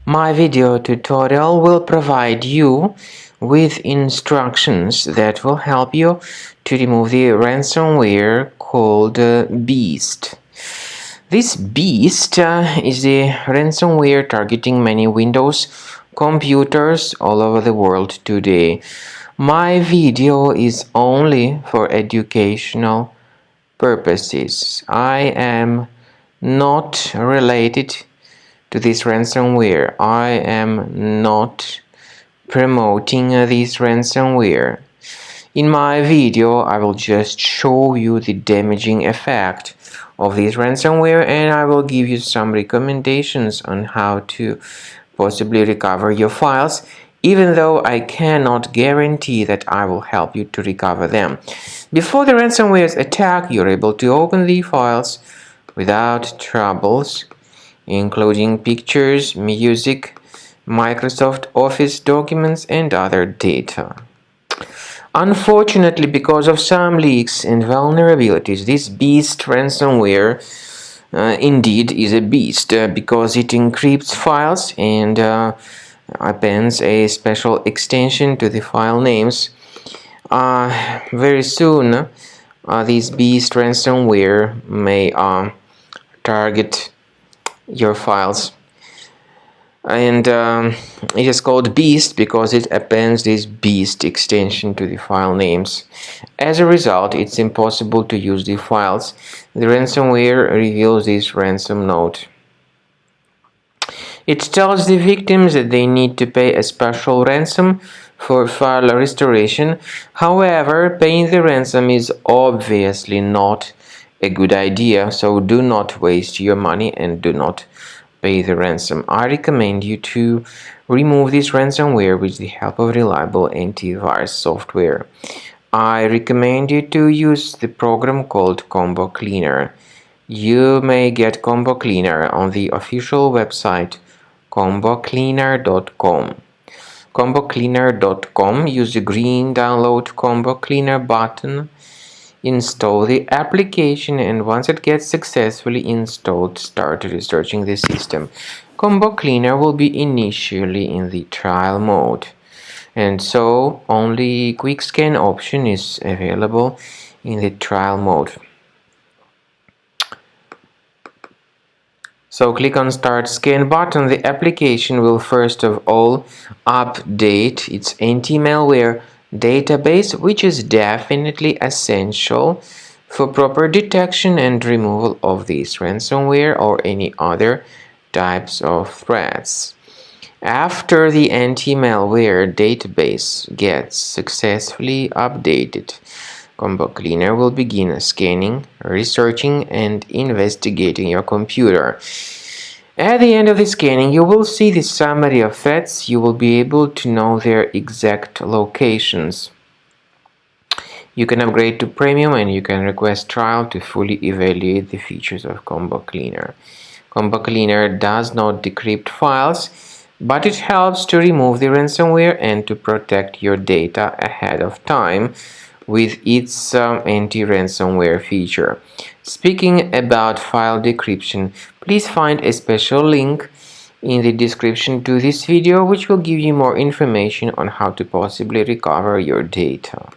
My video tutorial will provide you with instructions that will help you to remove the ransomware called Beast. This Beast is the ransomware targeting many Windows computers all over the world today. My video is only for educational purposes. I am not related to this ransomware. I am not promoting this ransomware. In my video, I will just show you the damaging effect of this ransomware, and I will give you some recommendations on how to possibly recover your files, even though I cannot guarantee that I will help you to recover them. Before the ransomware's attack, you're able to open the files without troubles, including pictures, music, Microsoft Office documents, and other data. Unfortunately, because of some leaks and vulnerabilities, this Beast ransomware indeed is a beast because it encrypts files and appends a special extension to the file names. Very soon, this Beast ransomware may target your files, and it is called Beast because it appends this Beast extension to the file names. As a result, it's impossible to use the files. The ransomware reveals this ransom note. It tells the victims that they need to pay a special ransom for file restoration. However, paying the ransom is obviously not a good idea, so do not waste your money and do not pay the ransom. I recommend you to remove this ransomware with the help of reliable antivirus software. I recommend you to use the program called Combo Cleaner. You may get Combo Cleaner on the official website combocleaner.com. combocleaner.com. Use the green download Combo Cleaner button. Install the application, and once it gets successfully installed, start researching the system. Combo Cleaner will be initially in the trial mode, and so only quick scan option is available in the trial mode. So click on Start Scan button. The application will first of all update its anti-malware database, which is definitely essential for proper detection and removal of this ransomware or any other types of threats. After the anti-malware database gets successfully updated, Combo Cleaner will begin scanning, researching, and investigating your computer. At the end of the scanning, you will see the summary of threats. You will be able to know their exact locations. You can upgrade to Premium, and you can request trial to fully evaluate the features of Combo Cleaner. Combo Cleaner does not decrypt files, but it helps to remove the ransomware and to protect your data ahead of time with its anti-ransomware feature. Speaking about file decryption, please find a special link in the description to this video, which will give you more information on how to possibly recover your data.